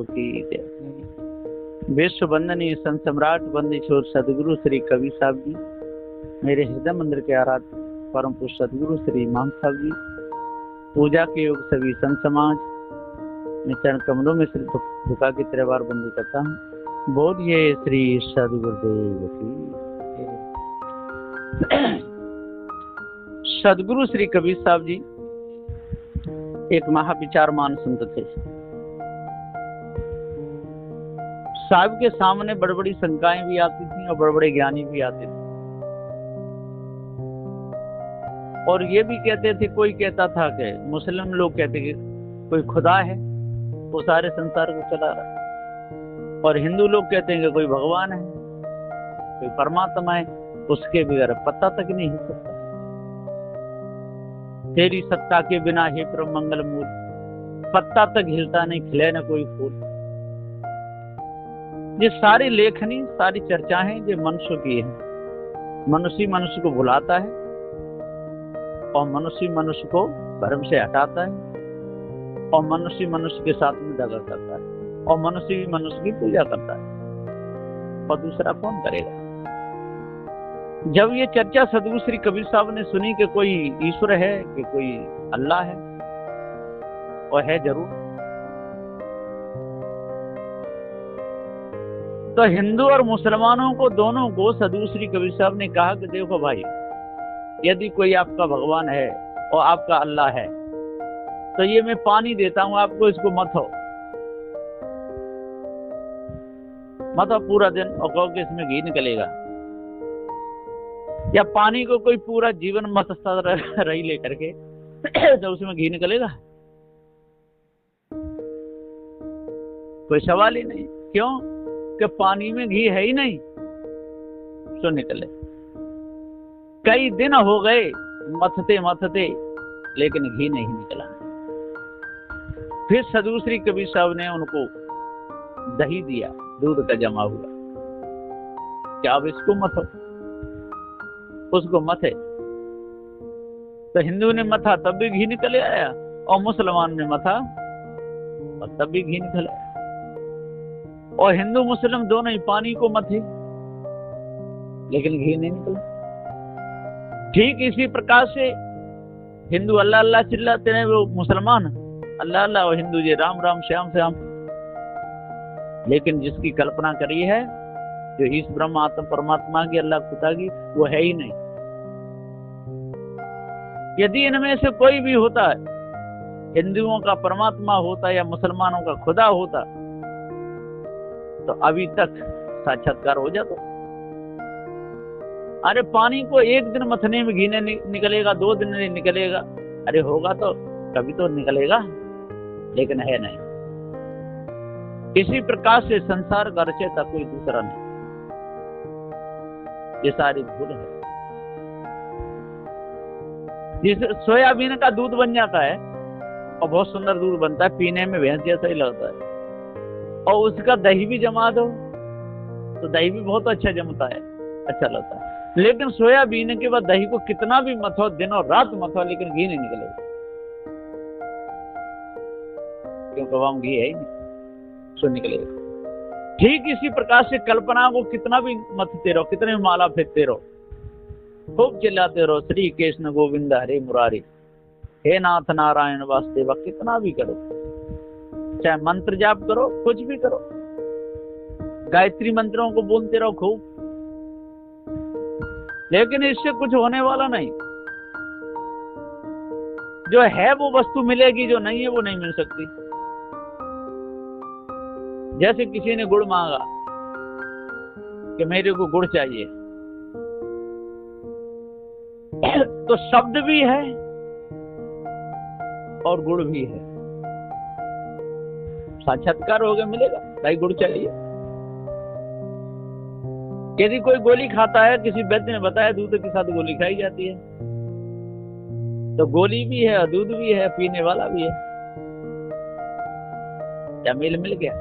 की जय। विश्व वंदनीय संत सम्राट वंदनीय सदगुरु श्री कबीर साहब जी, मेरे हृदय मंदिर के आराध्य परम पुरुष सदगुरु श्री इमाम साहब जी, पूजा के योग सभी संत समाज, मैं चरण कमलों में सिर झुका के 3 बार बंदी करता हूँ। बोलिए श्री सदगुरुदेव की। सदगुरु श्री कबीर साहब जी एक महाविचारमान संत थे। साहब के सामने बड़ी बड़ी शंकाएं भी आती थी और बड़े बड़े ज्ञानी भी आते थे, और ये भी कहते थे, कोई कहता था कि मुस्लिम लोग कहते कि कोई खुदा है वो सारे संसार को चला रहा है, और हिंदू लोग कहते हैं कि कोई भगवान है, कोई परमात्मा है, उसके बगैर पत्ता तक नहीं हिल सकता। तेरी सत्ता के बिना हे परम मंगल मूल, पत्ता तक हिलता नहीं, खिले न कोई फूल। ये सारी लेखनी, सारी चर्चाएं ये मनुष्य की है। मनुष्य मनुष्य को भुलाता है और मनुष्य मनुष्य को भरम से हटाता है, और मनुष्य मनुष्य के साथ में दगा करता है, और मनुष्य मनुष्य की पूजा करता है, और दूसरा कौन करेगा। जब ये चर्चा सदगुरु श्री कबीर साहब ने सुनी कि कोई ईश्वर है, कि कोई अल्लाह है, और है जरूर, तो हिंदू और मुसलमानों को दोनों को सदगुरु श्री कबीर साहब ने कहा कि देखो भाई, यदि कोई आपका भगवान है और आपका अल्लाह है, तो ये मैं पानी देता हूं आपको, इसको मथो पूरा दिन, और कहो कि इसमें घी निकलेगा। या पानी को कोई पूरा जीवन मथता रही लेकर के तो उसमें घी निकलेगा? कोई सवाल ही नहीं। क्यों? कि पानी में घी है ही नहीं, सो निकले। कई दिन हो गए मथते मथते, लेकिन घी नहीं निकला। फिर सदगुरु श्री कबीर साहब ने उनको दही दिया, दूध का जमा हुआ, क्या अब इसको मथो, उसको मथे। तो हिंदू ने मथा तब भी घी निकले आया, और मुसलमान ने मथा और तब भी घी निकल आया। और हिंदू मुस्लिम दोनों ही पानी को मथे, लेकिन घी नहीं निकला। ठीक इसी प्रकार से हिंदू अल्लाह अल्लाह चिल्लाते हैं, वो मुसलमान अल्लाह अल्लाह, और हिंदू जी राम राम श्याम श्याम। लेकिन जिसकी कल्पना करी है, जो इस ब्रह्म आत्म परमात्मा की, अल्लाह खुदा की, वो है ही नहीं। यदि इनमें से कोई भी होता है, हिंदुओं का परमात्मा होता या मुसलमानों का खुदा होता, तो अभी तक साक्षात्कार हो जाता। अरे पानी को एक दिन मथने में घी नहीं निकलेगा, 2 दिन नहीं निकलेगा, अरे होगा तो कभी तो निकलेगा, लेकिन है नहीं। इसी प्रकार से संसार का रचयिता कोई दूसरा नहीं। ये सारी भूल है। जिस सोयाबीन का दूध बन जाता है, और बहुत सुंदर दूध बनता है, पीने में भैंस जैसा ही लगता है, और उसका दही भी जमा दो तो दही भी बहुत अच्छा जमता है, अच्छा लगता है। लेकिन सोयाबीन के बाद दही को कितना भी मथो, दिन और रात मथो, लेकिन घी नहीं निकलेगा, क्योंकि वहां घी है ही नहीं, सो निकलेगा। ठीक इसी प्रकार से कल्पना को कितना भी मथते रहो, कितने भी माला फेंकते रहो, खूब चिल्लाते रहो, श्री कृष्ण गोविंद हरे मुरारी, हे नाथ नारायण वासुदेव, कितना भी करो, चाहे मंत्र जाप करो, कुछ भी करो, गायत्री मंत्रों को बोलते रहो खूब, लेकिन इससे कुछ होने वाला नहीं। जो है वो वस्तु मिलेगी, जो नहीं है वो नहीं मिल सकती। जैसे किसी ने गुड़ मांगा कि मेरे को गुड़ चाहिए, तो शब्द भी है और गुड़ भी है, साक्षात्कार हो गया, मिलेगा भाई गुड़ चाहिए। यदि कोई गोली खाता है, किसी वैद्य ने बताया दूध के साथ गोली खाई जाती है, तो गोली भी है और दूध भी है, पीने वाला भी है, क्या मेल मिल गया?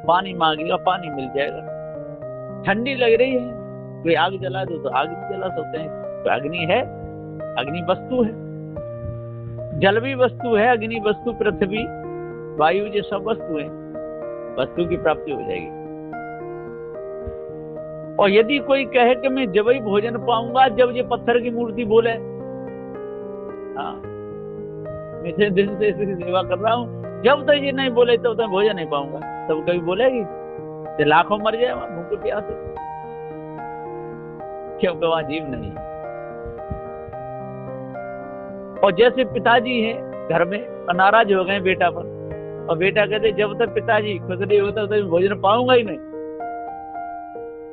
पानी मांगेगा, पानी मिल जाएगा। ठंडी लग रही है, कोई आग जला दो तो आग भी जला सकते हैं, तो अग्नि है, अग्नि वस्तु है। जल भी वस्तु है, अग्नि वस्तु, पृथ्वी वायु ये सब वस्तु है, वस्तु की प्राप्ति हो जाएगी। और यदि कोई कहे कि मैं जब ही भोजन पाऊंगा जब ये पत्थर की मूर्ति बोले, हाँ मैं दिन से इसकी सेवा कर रहा हूँ, जब तक ये नहीं बोले तब तक भोजन नहीं पाऊंगा, तब कभी बोलेगी तो लाखों मर जाए भूख प्यास से, क्योंकि वहां जीव नहीं। और जैसे पिताजी हैं घर में नाराज हो गए बेटा पर, और बेटा कहते जब तक पिताजी खुश नहीं होता तब तक भोजन पाऊंगा ही नहीं,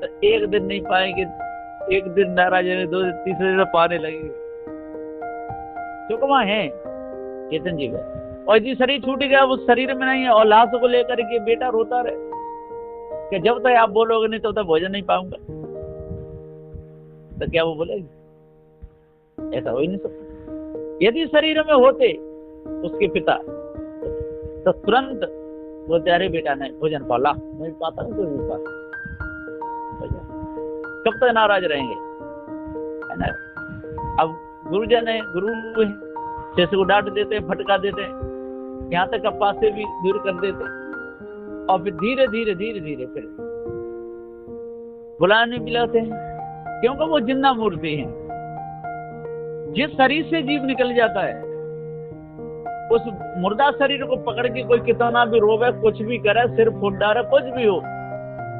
तो एक दिन नहीं पाएंगे, एक दिन नाराज है, 2 दिन, तीसरे दिन पाने लगेंगे। तो वहां है चेतन जीव है। और यदि शरीर छूट गया, वो शरीर में नहीं है, और लाश को लेकर के बेटा रोता रहे कि जब तक आप बोलोगे नहीं तब तक भोजन नहीं पाऊंगा, तो क्या वो बोलेगी? ऐसा हो ही नहीं सकता। यदि शरीर में होते उसके पिता तो तुरंत बोलते अरे बेटा नहीं भोजन पाला, नहीं पाता नहीं तो नहीं पाता, कब तक नाराज रहेंगे, है ना। अब गुरुजन है, गुरु है, जैसे को डांट देते हैं, फटका देते हैं, यहाँ तक पास से भी दूर कर देते, और फिर धीरे धीरे धीरे धीरे फिर बुलाने मिलाते हैं, क्योंकि वो जिंदा मूर्ति है। जिस शरीर से जीव निकल जाता है, उस मुर्दा शरीर को पकड़ के कोई कितना भी रोवे, कुछ भी करे, सिर फूट डाले, कुछ भी हो,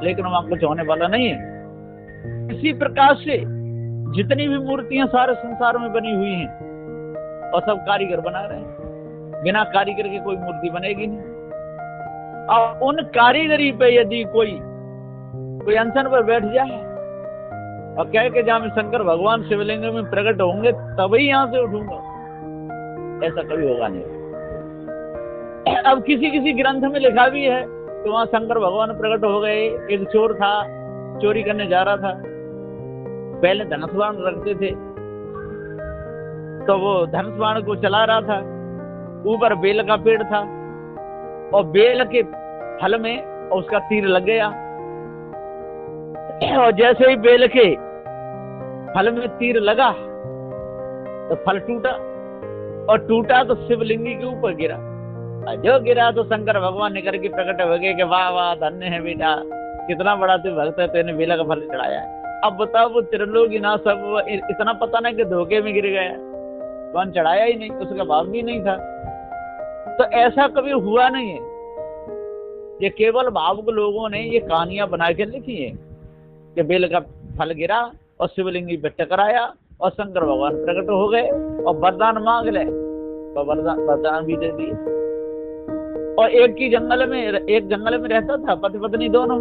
लेकिन वहां कुछ होने वाला नहीं है। इसी प्रकार से जितनी भी मूर्तियां सारे संसार में बनी हुई हैं, और सब कारीगर बना रहे हैं, बिना कारीगर के कोई मूर्ति बनेगी नहीं। और उन कारीगरी पे यदि कोई अनशन पर बैठ जाए और कह के जहां में शंकर भगवान शिवलिंग में प्रकट होंगे तभी यहां से उठूंगा, ऐसा कभी होगा नहीं। अब किसी किसी ग्रंथ में लिखा भी है कि वहां शंकर भगवान प्रकट हो गए। एक चोर था, चोरी करने जा रहा था, पहले धनुष बाण रखते थे, तो वो धनुष बाण को चला रहा था, ऊपर बेल का पेड़ था, और बेल के फल में उसका तीर लग गया, और जैसे ही बेल के फल में तीर लगा तो फल टूटा, और टूटा तो शिवलिंगी के ऊपर गिरा, और जो गिरा तो शंकर भगवान निकल के प्रकट हो गए कि वाह वाह धन्य है बेटा, कितना बड़ा तू भक्त है, तेने बेला का फल चढ़ाया है। अब बताओ वो त्रिलोकी ना सब इतना पता नहीं कि धोखे में गिर गया, कौन चढ़ाया ही नहीं, उसका भाव भी नहीं था। तो ऐसा कभी हुआ नहीं है, ये केवल भावुक लोगों ने ये कहानियां बना के लिखी है कि बेल का फल गिरा और शिवलिंगी पे टकराया और शंकर भगवान प्रकट हो गए और वरदान मांग ले, तो वरदान भी दे दिए। और एक जंगल में रहता था पति पत्नी दोनों।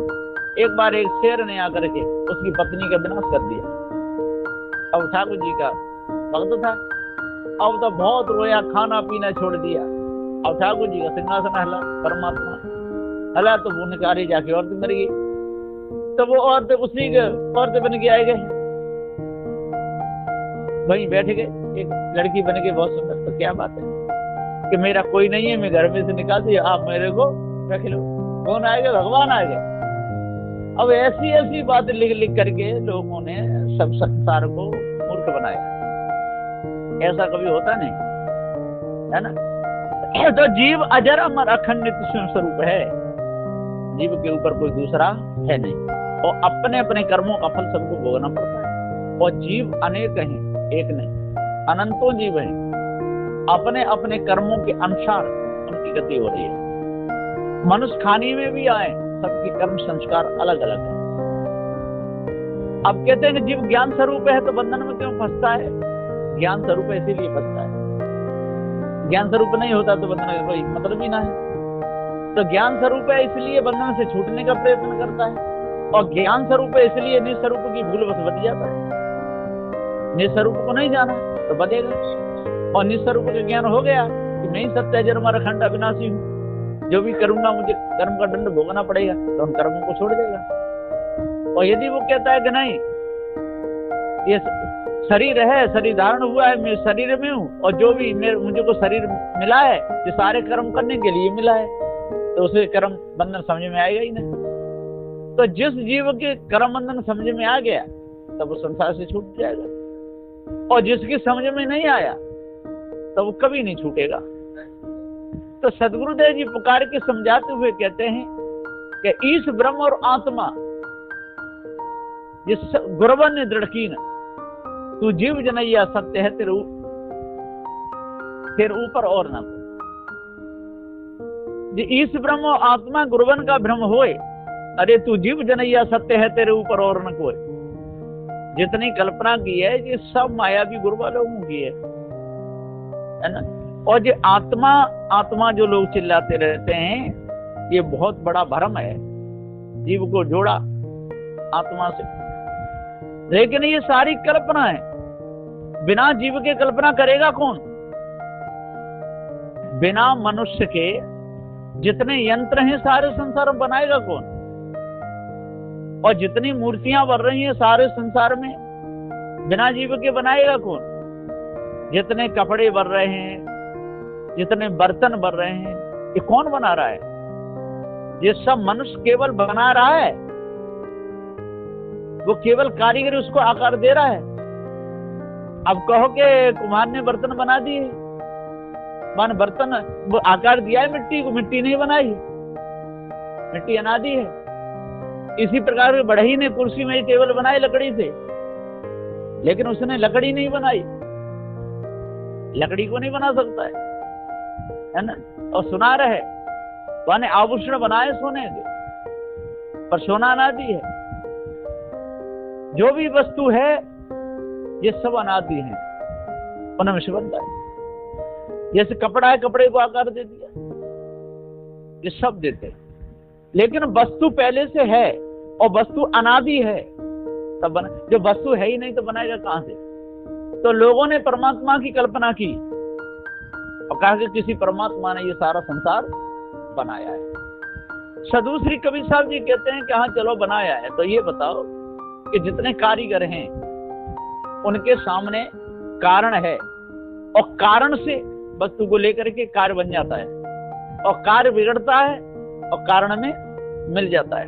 एक बार एक शेर ने आकर के उसकी पत्नी का विनाश कर दिया। अब ठाकुर जी का भक्त था, अब तो बहुत रोया, खाना पीना छोड़ दिया। अब ठाकुर जी का सिंहासन हला, परमात्मा हला, तो वो निकाली जाके औरत मर गई। तो वो औरत उसी के औरत बन के आए गए, वहीं बैठ गए, एक लड़की बन के बहुत सुंदर। तो क्या बात है कि मेरा कोई नहीं है, मैं घर में से निकाल दिया, आप मेरे को रख लो। कौन आएगा? भगवान आएगा। अब ऐसी ऐसी बात लिख करके लोगों ने सब संसार को मूर्ख बनाया। ऐसा कभी होता नहीं, है ना। तो जीव अजर अमर अखंड नित्य स्वयं स्वरूप है, जीव के ऊपर कोई दूसरा है नहीं, और अपने अपने कर्मों का फल सबको भोगना पड़ता है। और जीव अनेक हैं, एक नहीं, अनंतों जीव हैं, अपने अपने कर्मों के अनुसार उनकी गति हो रही है। मनुष्य खाने में भी आए, सबके कर्म संस्कार अलग अलग है। अब कहते हैं कि जीव ज्ञान स्वरूप है तो बंधन में क्यों फंसता है? ज्ञान स्वरूप है इसीलिए फंसता है। ज्ञान स्वरूप नहीं होता तो बंधन का कोई मतलब ही ना है। तो ज्ञान स्वरूप है इसलिए बंधन से छूटने का प्रयत्न करता है, और ज्ञान स्वरूप है इसलिए निस्वरूप की भूल बस बच जाता है। निस्वरूप को नहीं जाना तो बचेगा, और निस्वरूप का ज्ञान हो गया कि मैं ही सत्य है, जन्म अखंड अविनाशी हूँ, जो भी करूंगा मुझे कर्म का दंड भोगना पड़ेगा, तो उन कर्मों को छोड़ देगा। और यदि वो कहता है कि नहीं ये शरीर है, शरीर धारण हुआ है, मैं शरीर में हूँ, और जो भी मुझे को शरीर मिला है ये सारे कर्म करने के लिए मिला है, तो उसे कर्म बंधन समझ में आएगा ही नहीं। तो जिस जीव के कर्म बंधन समझ में आ गया तब वो संसार से छूट जाएगा, और जिसकी समझ में नहीं आया तब वो कभी नहीं छूटेगा। तो सदगुरुदेव जी पुकार के समझाते हुए कहते हैं कि ईश ब्रह्म और आत्मा जिस गुरवन ने दृढ़ कीन, तू जीव जनैया सत्य है तेरे ऊपर और ना कोई। ईश ब्रह्म और आत्मा गुरवन का भ्रम होए, अरे तू जीव जनैया सत्य है तेरे ऊपर और न कोई। जितनी कल्पना की है ये सब मायावी गुरबा लोगों की है ना। और ये आत्मा जो लोग चिल्लाते रहते हैं, ये बहुत बड़ा भ्रम है। जीव को जोड़ा आत्मा से, लेकिन ये सारी कल्पना है। बिना जीव के कल्पना करेगा कौन? बिना मनुष्य के जितने यंत्र हैं सारे संसार में बनाएगा कौन? और जितनी मूर्तियां बन रही हैं सारे संसार में, बिना जीव के बनाएगा कौन? जितने कपड़े बन रहे हैं, जितने बर्तन बन रहे हैं, ये कौन बना रहा है? ये सब मनुष्य केवल बना रहा है, वो केवल कारीगर उसको आकार दे रहा है। अब कहो कि कुम्हार ने बर्तन बना दिए, मान बर्तन वो आकार दिया है मिट्टी को, मिट्टी नहीं बनाई, मिट्टी अनादि है। इसी प्रकार बढ़ई ने कुर्सी में टेबल बनाए लकड़ी से, लेकिन उसने लकड़ी नहीं बनाई, लकड़ी को नहीं बना सकता है ना। और सुनार है, माने आभूषण बनाए सोने के, पर सोना अनादि है। जो भी वस्तु है ये सब अनादि है, उनमें से बनता है। जैसे कपड़ा है, कपड़े को आकार दे दिया, ये सब देते हैं। लेकिन वस्तु पहले से है और वस्तु अनादि है तब बना। जो वस्तु है ही नहीं तो बनाएगा कहां से? तो लोगों ने परमात्मा की कल्पना की और कहा कि किसी परमात्मा ने ये सारा संसार बनाया है। सदूसरी कबीर साहब जी कहते हैं कि हाँ चलो बनाया है, तो ये बताओ कि जितने कारीगर हैं उनके सामने कारण है, और कारण से वस्तु को लेकर के कार्य बन जाता है, और कार्य बिगड़ता है और कारण में मिल जाता है।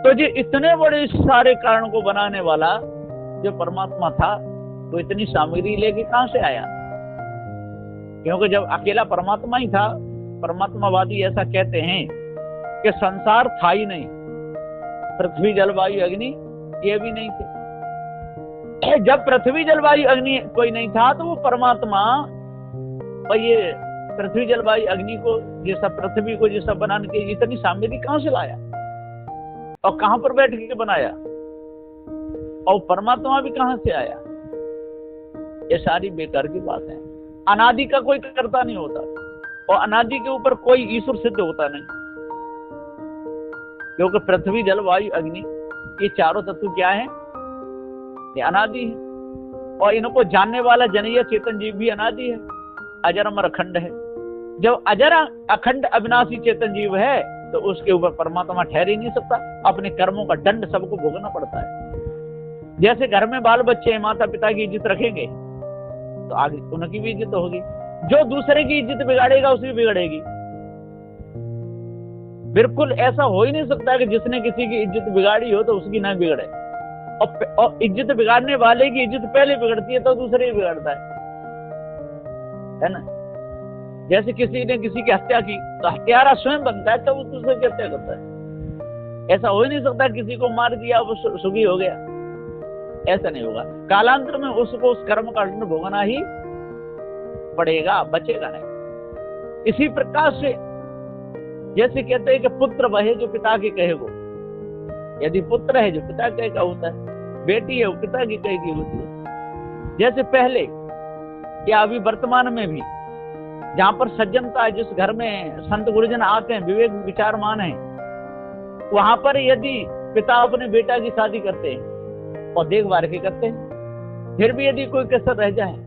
तो जो इतने बड़े सारे कारण को बनाने वाला जो परमात्मा था, वो इतनी सामग्री लेके कहां से आया? क्योंकि जब अकेला परमात्मा ही था, परमात्मावादी ऐसा कहते हैं कि संसार था ही नहीं, पृथ्वी जलवायु अग्नि ये भी नहीं थे। जब पृथ्वी जलवायु अग्नि कोई नहीं था तो वो परमात्मा और ये पृथ्वी जलवायु अग्नि को जैसा, पृथ्वी को जैसा बनाने के इतनी सामग्री कहां से लाया और कहां पर बैठ के बनाया? और परमात्मा भी कहां से आया? ये सारी बेकार की बात है। अनादि का कोई कर्ता नहीं होता, और अनादि के ऊपर कोई ईश्वर सिद्ध होता नहीं, क्योंकि पृथ्वी जल वायु अग्नि ये चारों तत्व क्या है? ये अनादि है। और इनको जानने वाला जनैया चेतन जीव भी अनादि है, अजर अमर अखंड है। जब अजर अखंड अविनाशी चेतन जीव है तो उसके ऊपर परमात्मा ठहर ही नहीं सकता। अपने कर्मों का दंड सबको भोगना पड़ता है। जैसे घर में बाल बच्चे माता पिता की इज्जत रखेंगे तो आगे उनकी भी इज्जत होगी। जो दूसरे की इज्जत बिगाड़ेगा उसकी बिगड़ेगी। बिल्कुल ऐसा हो ही नहीं सकता कि जिसने किसी की इज्जत बिगाड़ी हो तो उसकी ना बिगड़े, और इज्जत बिगाड़ने वाले की इज्जत पहले बिगड़ती है तो दूसरे ही बिगड़ता है ना। जैसे किसी ने किसी की हत्या की तो हत्यारा स्वयं बनता है, तो वो दूसरे की हत्या करता है। ऐसा हो ही नहीं सकता किसी को मार दिया वो सुखी हो गया, ऐसा नहीं होगा। कालांतर में उसको उस कर्म का दंड भोगना ही पड़ेगा, बचेगा नहीं। इसी प्रकार से जैसे कहते हैं कि पुत्र वह जो पिता के कहे वो, यदि पुत्र है जो पिता कहे का होता है, बेटी है वो पिता की कहे की होती है। जैसे पहले या अभी वर्तमान में भी जहां पर सज्जनता है, जिस घर में संत गुरुजन आते हैं, विवेक विचारमान है, वहां पर यदि पिता अपने बेटा की शादी करते हैं और देखभाल के करते हैं, फिर भी यदि कोई कसर रह जाए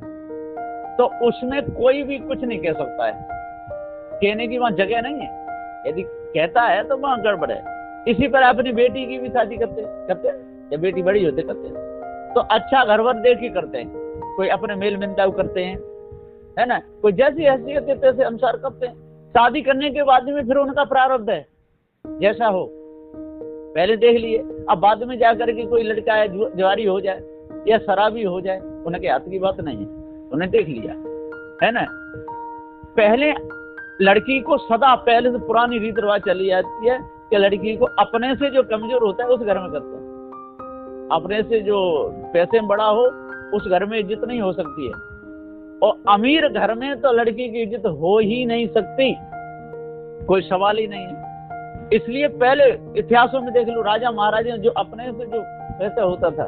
तो उसमें कोई भी कुछ नहीं कह सकता है, कहने की वहां जगह नहीं है। यदि कहता है तो वहां गड़बड़ है। इसी पर अपनी बेटी की भी शादी करते या बेटी बड़ी होते करते तो अच्छा घरवर देख के करते हैं। कोई अपने मेल मिलताव करते हैं, है ना, कोई जैसी हैसियत है तैसे अनुसार करते हैं। शादी करने के बाद में फिर उनका प्रारब्ध है, जैसा हो पहले देख लिए। अब बाद में जाकर के कोई लड़का है जुआरी हो जाए या शराबी हो जाए, उनके हाथ की बात नहीं है, उन्हें देख लिया, है ना। पहले लड़की को सदा पहले से पुरानी रीत रिवाज चली जाती है कि लड़की को अपने से जो कमजोर होता है उस घर में करते हैं। अपने से जो पैसे में बड़ा हो उस घर में इज्जत नहीं हो सकती है, और अमीर घर में तो लड़की की इज्जत हो ही नहीं सकती, कोई सवाल ही नहीं है। इसलिए पहले इतिहासों में देख लो, राजा महाराजा जो अपने से जो पैसा होता था,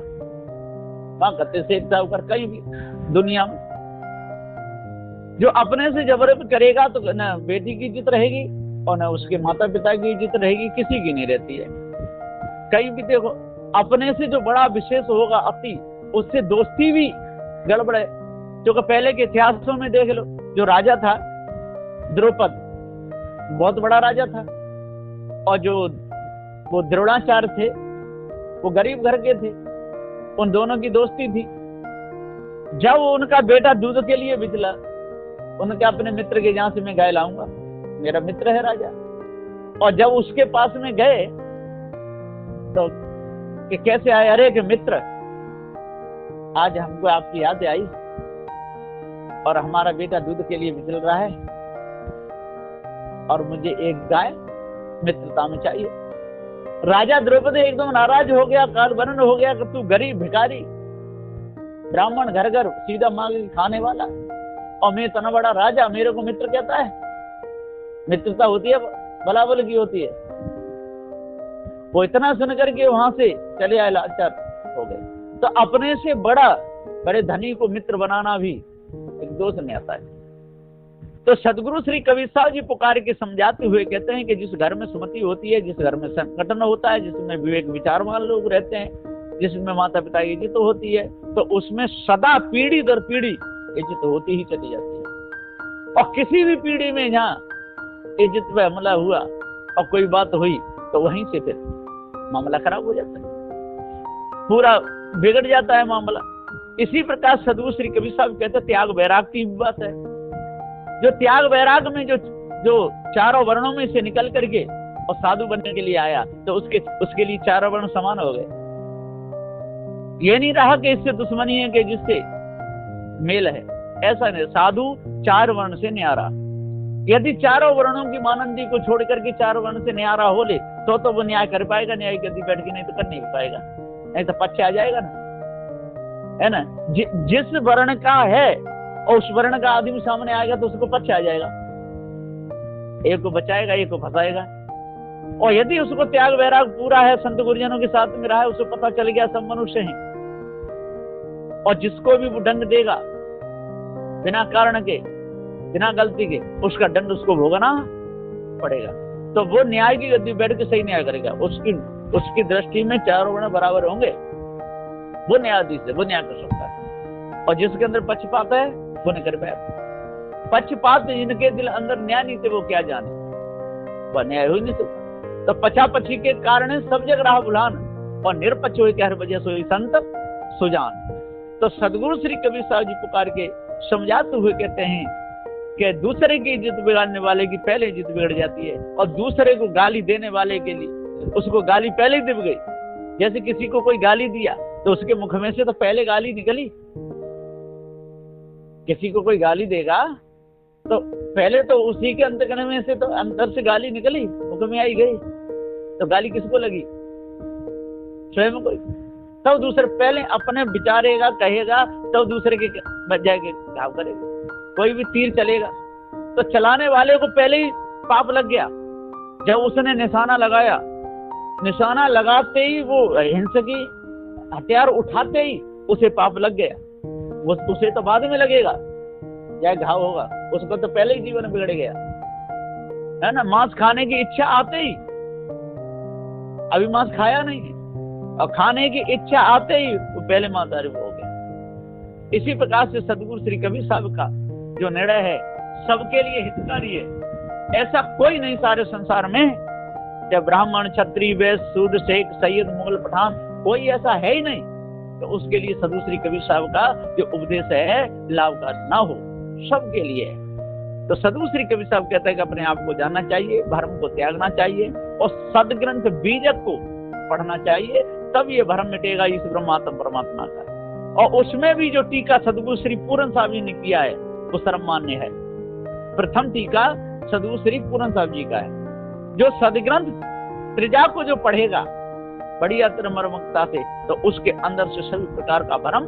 वहां कत्ते से ऊपर कहीं भी दुनिया में जो अपने से जबरदस्ती करेगा तो न बेटी की इज्जत रहेगी और न उसके माता पिता की इज्जत रहेगी, किसी की नहीं रहती है। कहीं भी देखो, अपने से जो बड़ा विशेष होगा अति, उससे दोस्ती भी गड़बड़ है। क्योंकि पहले के इतिहासों में देख लो, जो राजा था द्रौपद बहुत बड़ा राजा था, और जो वो द्रोणाचार्य थे वो गरीब घर के थे, उन दोनों की दोस्ती थी। जब उनका बेटा दूध के लिए बिचला, उनके अपने मित्र के जहां से मैं गाय लाऊंगा, मेरा मित्र है राजा, और जब उसके पास में गए तो कि कैसे आए, अरे कि मित्र आज हमको आपकी याद आई और हमारा बेटा दूध के लिए बिचल रहा है और मुझे एक गाय मित्रता में चाहिए। राजा द्रौपदी एकदम नाराज हो गया, काल वर्णन हो गया कि तू गरीब भिखारी ब्राह्मण घर घर सीधा मांग खाने वाला, और मैं इतना बड़ा राजा, मेरे को मित्र कहता है। मित्रता होती है बलाबल की होती है। वो इतना सुन करके वहां से चले आए, लाचार हो गए। तो अपने से बड़े धनी को मित्र बनाना भी एक दोष नहीं आता है। तो सदगुरु श्री कबीर साहब जी पुकार के समझाते हुए कहते हैं कि जिस घर में सुमति होती है, जिस घर में संगठन होता है, जिसमें विवेक विचारवान लोग रहते हैं, जिसमें माता पिता की इज्जत होती है, तो उसमें सदा पीढ़ी दर पीढ़ी इज्जत होती ही चली जाती है। और किसी भी पीढ़ी में जहाँ इज्जत पे हमला हुआ और कोई बात हुई तो वहीं से फिर मामला खराब हो जाता है, पूरा बिगड़ जाता है मामला। इसी प्रकार सदगुरु श्री कबीर साहब कहते हैं त्याग वैराग की बात है। जो त्याग वैराग में जो चारों वर्णों में से निकल करके और साधु बनने के लिए आया, तो उसके लिए चारों वर्ण समान हो गए। ये नहीं रहा कि इससे दुश्मनी है कि जिससे मेल है, ऐसा नहीं। साधु चार वर्ण से न्यारा, यदि चारों वर्णों की मानंदी को छोड़ करके चार वर्ण से न्यारा हो ले तो वो न्याय कर पाएगा, न्याय करती बैठ के, नहीं तो कर नहीं पाएगा, नहीं तो पक्ष आ जाएगा ना, है ना। जिस वर्ण का है और उस वर्ण का आदमी सामने आएगा तो उसको पक्ष आ जाएगा, एक को बचाएगा एक को फंसाएगा। और यदि उसको त्याग वैराग पूरा है, संत गुरुजनों के साथ में रहा है, उसको पता चल गया सब मनुष्य हैं, और जिसको भी वो दंड देगा बिना कारण के, बिना गलती के, उसका दंड उसको भोगना पड़ेगा। तो वो न्याय की गद्दी बैठ के सही न्याय करेगा। उसकी दृष्टि में चारों वर्ण बराबर होंगे, वो न्यायाधीश है, वो न्याय कर सकता है। और जिसके अंदर पक्षपात है वो नहीं कर पाया। पक्षपात जिनके दिल अंदर न्याय नहीं थे वो क्या जाने, वह न्याय हो ही नहीं सकता। तो पछापछी के कारण सब जग रहा बुलान, और निरपक्ष हो हर वजह सोई संत सुजान। तो सदगुरु श्री कबीर साहब जी पुकार के समझाते हुए कहते हैं कि दूसरे की इज्जत बिगाड़ने वाले की पहले इज्जत बिगड़ जाती है, और दूसरे को गाली देने वाले के लिए उसको गाली पहले ही दिख गई। जैसे किसी को कोई गाली दिया तो उसके मुख में से तो पहले गाली निकली। किसी को कोई गाली देगा तो पहले तो उसी के अंतकरण में से तो अंतर से गाली निकली, मुख में आई गई, तो गाली किसको लगी? स्वयं को। तब दूसरे पहले अपने विचारेगा, कहेगा, तो दूसरे के बच जाएगा, घाव करेगा। कोई भी तीर चलेगा तो चलाने वाले को पहले ही पाप लग गया। जब उसने निशाना लगाया, निशाना लगाते ही वो हिंसकी हथियार उठाते ही उसे पाप लग गया। उसे तो बाद में लगेगा, चाहे घाव होगा, उसको तो पहले ही जीवन बिगड़ गया, है ना। मांस खाने की इच्छा आते ही, अभी मांस खाया नहीं है, और खाने की इच्छा आते ही वो पहले मांसाहारी हो गया। इसी प्रकार से सदगुरु श्री कबीर साहब का जो निर्णय है सबके लिए हितकारी है। ऐसा कोई नहीं सारे संसार में, जब ब्राह्मण, क्षत्रिय, वैश्य, शूद्र, शेख, सैयद, मुगल, पठान, कोई ऐसा है ही नहीं। तो उसके लिए सदगुरु श्री कबीर साहब का जो उपदेश है लाभकारी ना हो, सबके लिए है। तो सदगुरु श्री कबीर साहब कहते हैं कि अपने आप को जानना चाहिए, भ्रम को त्यागना चाहिए, और सदग्रंथ बीजक को पढ़ना चाहिए, तब ये भ्रम मिटेगा इस ब्रह्मात्म परमात्मा का। और उसमें भी जो टीका सदगुरु श्री पूरन साहब जी ने किया है वो सर्वमान्य है। प्रथम टीका सदगुरु श्री पूरन साहब जी का है। जो सदग्रंथ त्रिजा को जो पढ़ेगा बड़ी अतरमर्मकता से, तो उसके अंदर से सभी प्रकार का भ्रम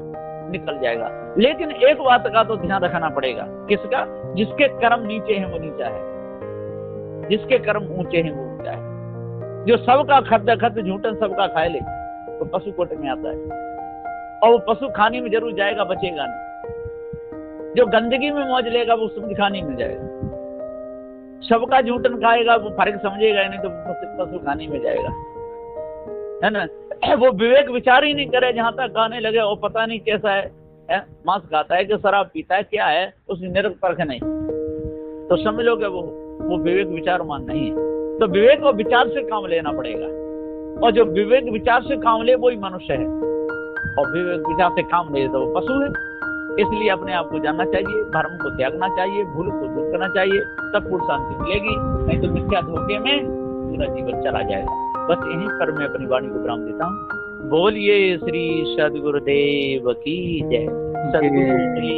निकल जाएगा। लेकिन एक बात का तो ध्यान रखना पड़ेगा, किसका? जिसके कर्म नीचे हैं वो नीचा है, जिसके कर्म ऊंचे हैं वो ऊंचा है। जो सबका खद्द झूठन सबका खाए ले, तो पशु कोट में आता है, और वो पशु खाने में जरूर जाएगा, बचेगा नहीं। जो गंदगी में मौज लेगा वो सब्जी खाने में जाएगा, सबका झूठन खाएगा वो फर्क समझेगा ही नहीं, तो पशु खाने में जाएगा, है ना। वो विवेक विचार ही नहीं करे, जहां तक खाने लगे वो पता नहीं कैसा है, मांस खाता है कि शराब पीता है, क्या है, उसकी निरख परख नहीं, तो समझ लो कि वो विवेक विचारमान नहीं है। तो विवेक और विचार से काम लेना पड़ेगा, और जो विवेक विचार से काम ले वही मनुष्य है, और विवेक विचार से काम ले तो वो पशु है। इसलिए अपने आप को जानना चाहिए, धर्म को त्यागना चाहिए, भूल को दूर करना चाहिए, तब पूर्ण शांति मिलेगी। नहीं तो मिथ्या धोखे में पूरा जीवन चला जाएगा। बस यहीं पर मैं अपनी वाणी को विराम देता हूँ। बोलिए श्री सद्गुरुदेव की जय। सद्गुरु श्री